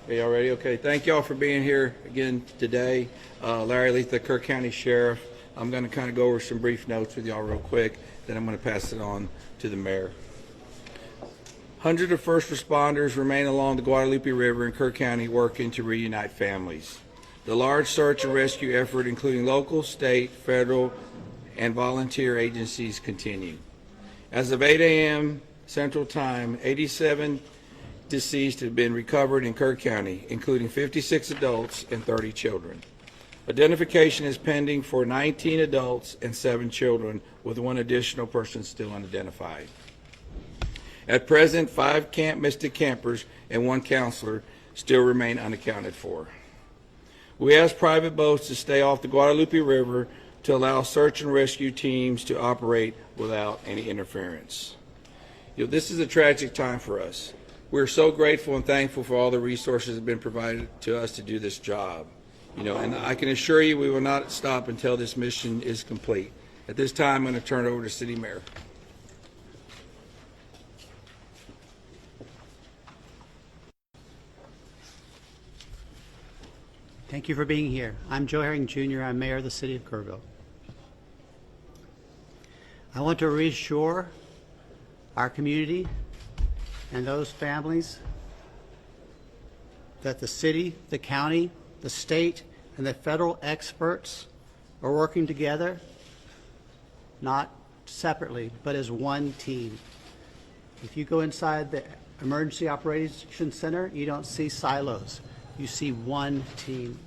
Are y'all ready? Okay. Thank y'all for being here again today. Larry Letha, Kerr County Sheriff. I'm going to kind of go over some brief notes with y'all real quick, then I'm going to pass it on to the mayor. Hundreds of first responders remain along the Guadalupe River in Kerr County working to reunite families. The large search and rescue effort, including local, state, federal, and volunteer agencies, continue. As of 8 a.m. Central Time, 87 deceased have been recovered in Kerr County, including 56 adults and 30 children. Identification is pending for 19 adults and 7 children, with 1 additional person still unidentified. At present, 5 Camp Mystic campers and 1 counselor still remain unaccounted for. We ask private boats to stay off the Guadalupe River to allow search and rescue teams to operate without any interference. This is a tragic time for us. We're so grateful and thankful for all the resources that have been provided to us to do this job. And I can assure you we will not stop until this mission is complete. At this time, I'm going to turn it over to City Mayor. Thank you for being here. I'm Joe Herring Jr. I'm Mayor of the City of Kerrville. I want to reassure our community and those families that the city, the county, the state, and the federal experts are working together, not separately, but as one team. If you go inside the Emergency Operations Center, you don't see silos. You see one team.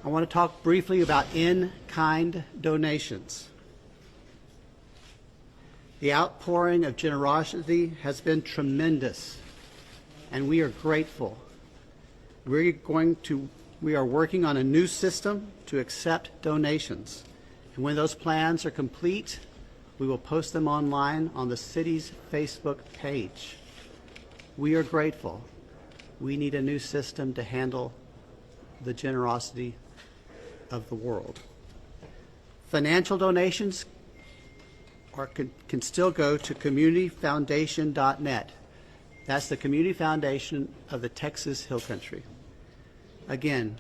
I want to talk briefly about in-kind donations. The outpouring of generosity has been tremendous, and we are grateful. We are working on a new system to accept donations, and when those plans are complete, we will post them online on the city's Facebook page. We are grateful. We need a new system to handle the generosity of the world. Financial donations can still go to communityfoundation.net. That's the community foundation of the Texas Hill Country. Again,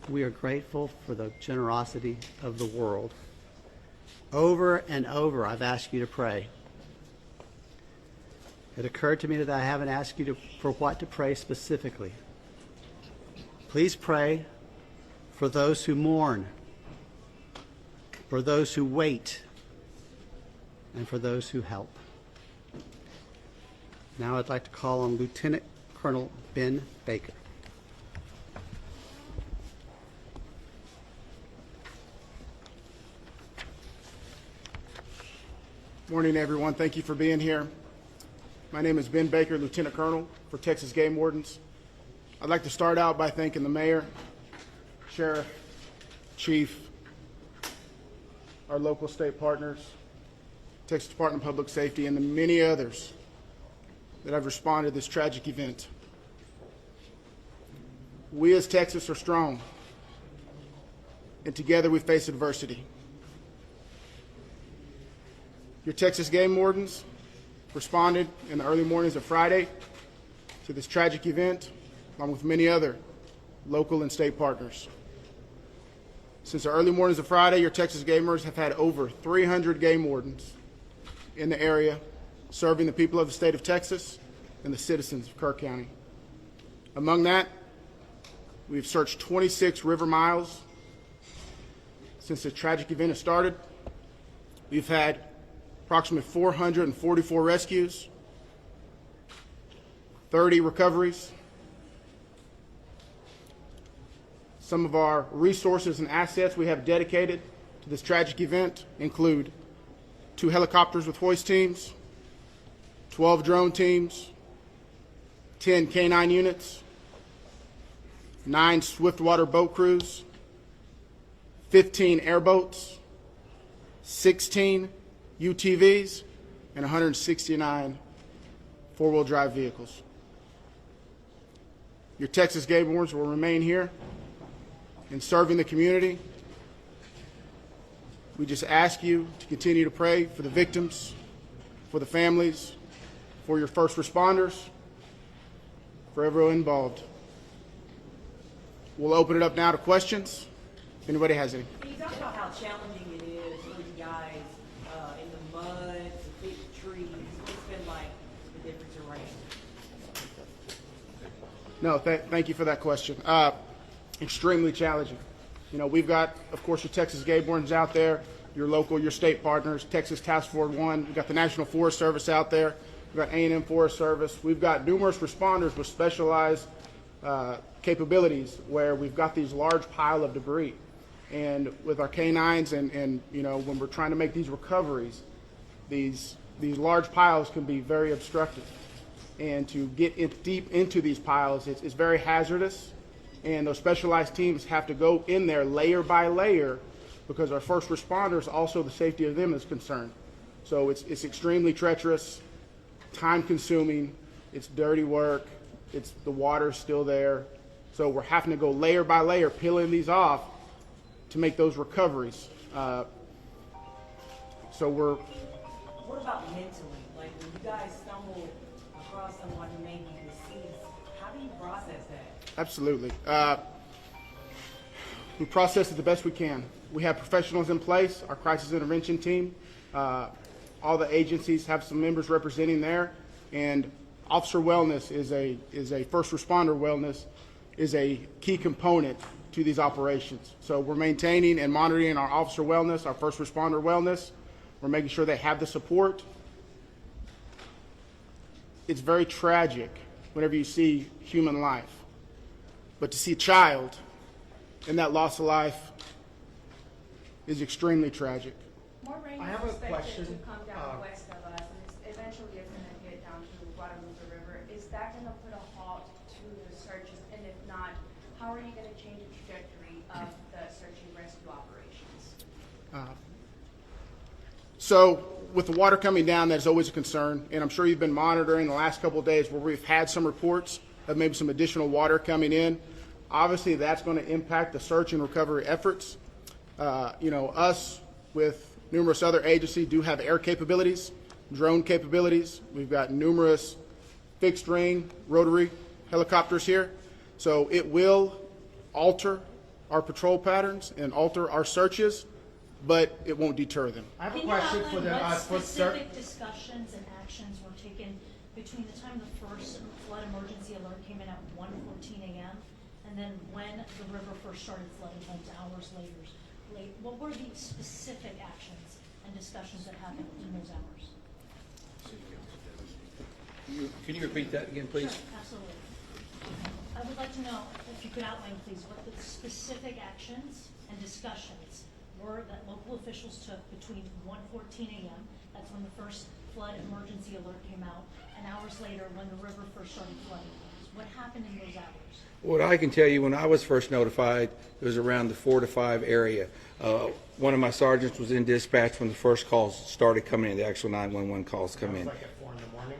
we are grateful for the generosity of the world. Over and over, I've asked you to pray. It occurred to me that I haven't asked you for what to pray specifically. Please pray for those who mourn, for those who wait, and for those who help. Now I'd like to call on Lieutenant Colonel Ben Baker. Morning, everyone. Thank you for being here. My name is Ben Baker, Lieutenant Colonel for Texas Game Wardens. I'd like to start out by thanking the Mayor, Sheriff, Chief, our local state partners, Texas Department of Public Safety, and the many others that have responded to this tragic event. We as Texas are strong, and together we face adversity. Your Texas Game Wardens responded in the early mornings of Friday to this tragic event, along with many other local and state partners. Since the early mornings of Friday, your Texas Gamers have had over 300 game wardens in the area, serving the people of the state of Texas and the citizens of Kerr County. Among that, we've searched 26 river miles since the tragic event has started. We've had approximately 444 rescues, 30 recoveries. Some of our resources and assets we have dedicated to this tragic event include 2 helicopters with hoist teams, 12 drone teams, 10 K-9 units, 9 swiftwater boat crews, 15 airboats, 16 UTVs, and 169 four-wheel drive vehicles. Your Texas Game Wardens will remain here in serving the community. We just ask you to continue to pray for the victims, for the families, for your first responders, for everyone involved. We'll open it up now to questions. If anybody has any. Can you talk about how challenging it is for you guys in the mud, the big trees? What's it been like the difference in rain? No, thank you for that question. Extremely challenging. You know, we've got, of course, your Texas game wardens out there, your local, your state partners, Texas Task Force 1. We've got the National Forest Service out there. We've got A&M Forest Service. We've got numerous responders with specialized capabilities where we've got these large pile of debris. And with our canines and you know, when we're trying to make these recoveries, these large piles can be very obstructive. And to get deep into these piles, it's very hazardous. And those specialized teams have to go in there layer by layer because our first responders, also the safety of them is concerned. So it's extremely treacherous, time consuming, it's dirty work, the water's still there. So we're having to go layer by layer, peeling these off to make those recoveries. So we're... What about mentally? Like when you guys stumble across someone who may be deceased, how do you process that? Absolutely. We process it the best we can. We have professionals in place, our crisis intervention team. All the agencies have some members representing there, and officer wellness is a first responder wellness is a key component to these operations. So we're maintaining and monitoring our officer wellness, our first responder wellness. We're making sure they have the support. It's very tragic whenever you see human life. But to see a child in that loss of life is extremely tragic. More rain I is have a expected question. to come down west of us, and eventually it's going to get down to Guadalupe River. Is that going to put a halt to the searches? And if not, how are you going to change the trajectory of the search and rescue operations? So with the water coming down, that's always a concern, and I'm sure you've been monitoring the last couple of days where we've had some reports of maybe some additional water coming in. Obviously, that's going to impact the search and recovery efforts. You know, us with numerous other agencies do have air capabilities, drone capabilities. We've got numerous fixed wing, rotary helicopters here. So it will alter our patrol patterns and alter our searches, but it won't deter them. I have a Can you question for outline the what for specific discussions and actions were taken between the time the first flood emergency alert came in at 1:14 a.m. and then when the river first started flooding homes hours later? What were the specific actions and discussions that happened in those hours? Can you repeat that again, please? Sure, absolutely. I would like to know if you could outline, please, what the specific actions and discussions were that local officials took between 1:14 a.m., that's when the first flood emergency alert came out, and hours later when the river first started flooding. What happened in those hours? What I can tell you, when I was first notified, it was around the 4 to 5 area. One of my sergeants was in dispatch when the first calls started coming in, the actual 911 calls come in. like at 4 in the morning.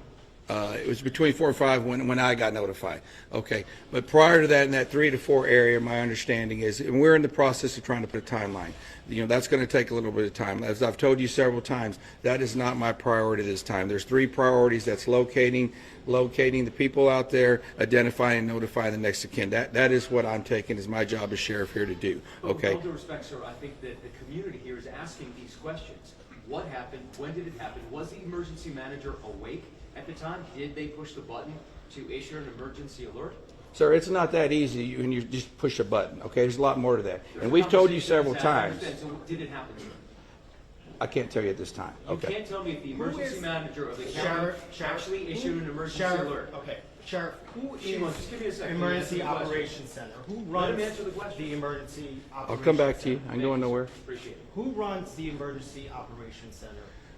It was between 4 and 5 when I got notified. Okay, but prior to that, in that 3 to 4 area, my understanding is, and we're in the process of trying to put a timeline. You know, that's going to take a little bit of time. As I've told you several times, that is not my priority this time. There's 3 priorities. That's locating the people out there, identifying and notifying the next of kin. That is what I'm taking as my job as sheriff here to do. Okay. With all due respect, sir, I think that the community here is asking these questions. What happened? When did it happen? Was the emergency manager awake at the time? Did they push the button to issue an emergency alert? Sir, it's not that easy when you just push a button, okay? There's a lot more to that. And we've told you several times. So did it happen, sir? I can't tell you at this time, You okay? can't tell me if the emergency manager of the county Sheriff, actually issued an emergency Sheriff, alert. okay, Sheriff, who Shimon, is just give me a second. Emergency Answer the question. Operations Center? Who Let runs him answer the question. the Emergency Operations I'll come back to you. Center? I'm going nowhere. Appreciate it. Who runs the Emergency Operations Center?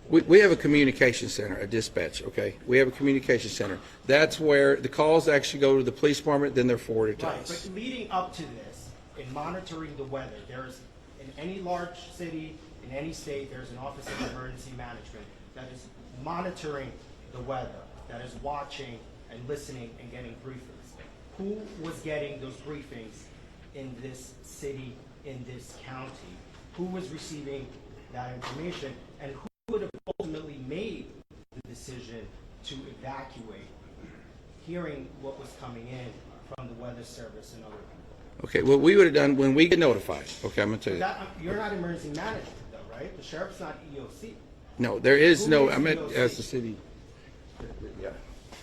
We have a communication center, a dispatch, okay? We have a communication center. That's where the calls actually go to the police department, then they're forwarded to Right, us. but leading up to this, in monitoring the weather, there's, in any large city, in any state, there's an Office of Emergency Management that is monitoring the weather, that is watching and listening and getting briefings. Who was getting those briefings in this city, in this county? Who was receiving that information, and who would have ultimately made the decision to evacuate hearing what was coming in from the weather service and other people. Okay, what we would have done when we get notified, okay, I'm gonna tell you. You're not emergency management though, right? The sheriff's not EOC. No, there is Who no, is I meant EOC? as the city. Yeah.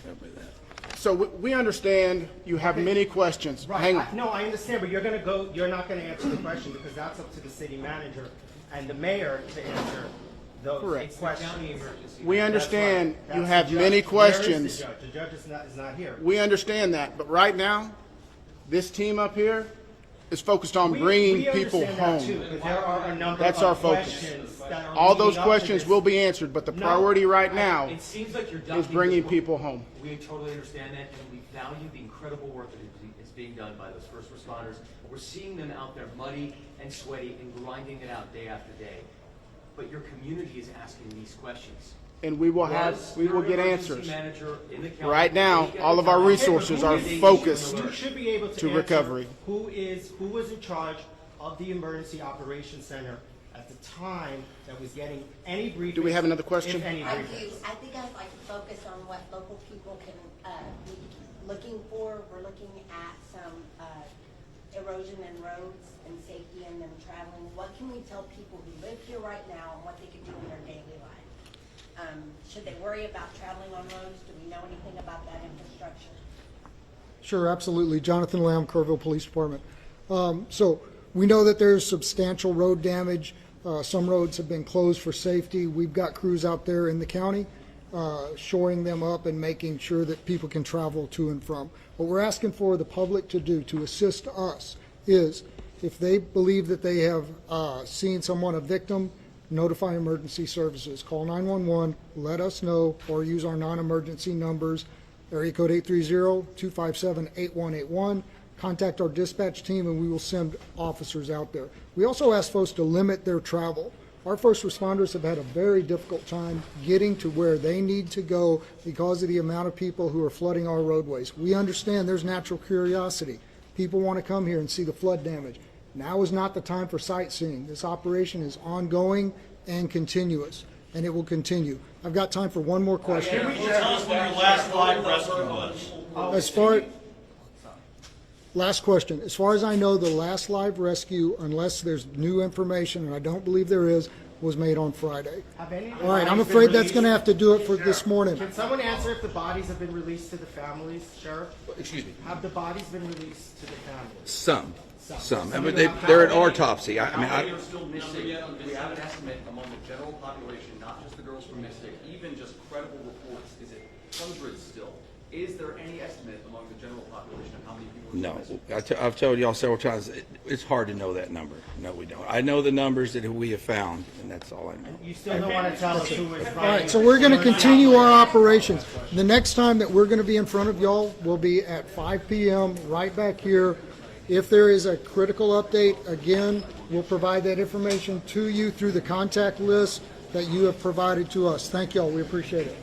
help me with that. So we understand you have many questions. Right. Hang on. No, I understand, but you're not gonna answer the question because that's up to the city manager and the mayor to answer those Correct. questions. We understand That's you right. have That's the many judge. Where is questions. the judge? The judge is not here. We understand that, but right now, this team up here is focused on We bringing people understand that too, home. because there are a number That's of our focus. questions that are All those leading up to questions this. will be answered, but the No, priority right now It seems like you're is ducking bringing the- people home. We totally understand that, and we value the incredible work that is being done by those first responders. We're seeing them out there muddy and sweaty and grinding it out day after day. But your community is asking these questions. And we will Was your get emergency answers. manager in the county Right now, awake at all the of our time? resources are Did they focused issue an You alert? should be able to to answer recovery. who was in charge of the emergency operations center at the time that was getting any briefings. Do we have another question? If any I do. briefings. I think I'd like to focus on what local people can be looking for. We're looking at some erosion in roads and safety in them traveling. What can we tell people who live here right now and what they can do in their daily life? Should they worry about traveling on roads? Do we know anything about that infrastructure? Sure, absolutely. Jonathan Lamb, Kerrville Police Department. So we know that there's substantial road damage. Some roads have been closed for safety. We've got crews out there in the county shoring them up and making sure that people can travel to and from. What we're asking for the public to do to assist us is if they believe that they have seen someone, a victim, notify emergency services. Call 911, let us know, or use our non-emergency numbers, area code 830-257-8181. Contact our dispatch team and we will send officers out there. We also ask folks to limit their travel. Our first responders have had a very difficult time getting to where they need to go because of the amount of people who are flooding our roadways. We understand there's natural curiosity. People want to come here and see the flood damage. Now is not the time for sightseeing. This operation is ongoing and continuous, and it will continue. I've got time for one more question. Tell us when your last live rescue was. Last question. As far as I know, the last live rescue, unless there's new information, and I don't believe there is, was made on Friday. Have any of the All right, I'm bodies afraid been that's going to have to do it for released? this morning. Can someone answer if the bodies have been released to the families, Sheriff? Excuse me. Have the bodies been released to the families? Some. I mean, Some. they're an autopsy. I mean, How many are still missing? We have an estimate among the general population, not just the girls from Mystic, even just credible reports, is it hundreds still? Is there any estimate among the general population of how many people are still No, missing? I've told y'all several times, it's hard to know that number. No, we don't. I know the numbers that we have found, and that's all I know. You still don't want to tell us who was All running? right, so we're going to continue our operations. The next time that we're going to be in front of y'all will be at 5 p.m. right back here. If there is a critical update, again, we'll provide that information to you through the contact list that you have provided to us. Thank y'all. We appreciate it.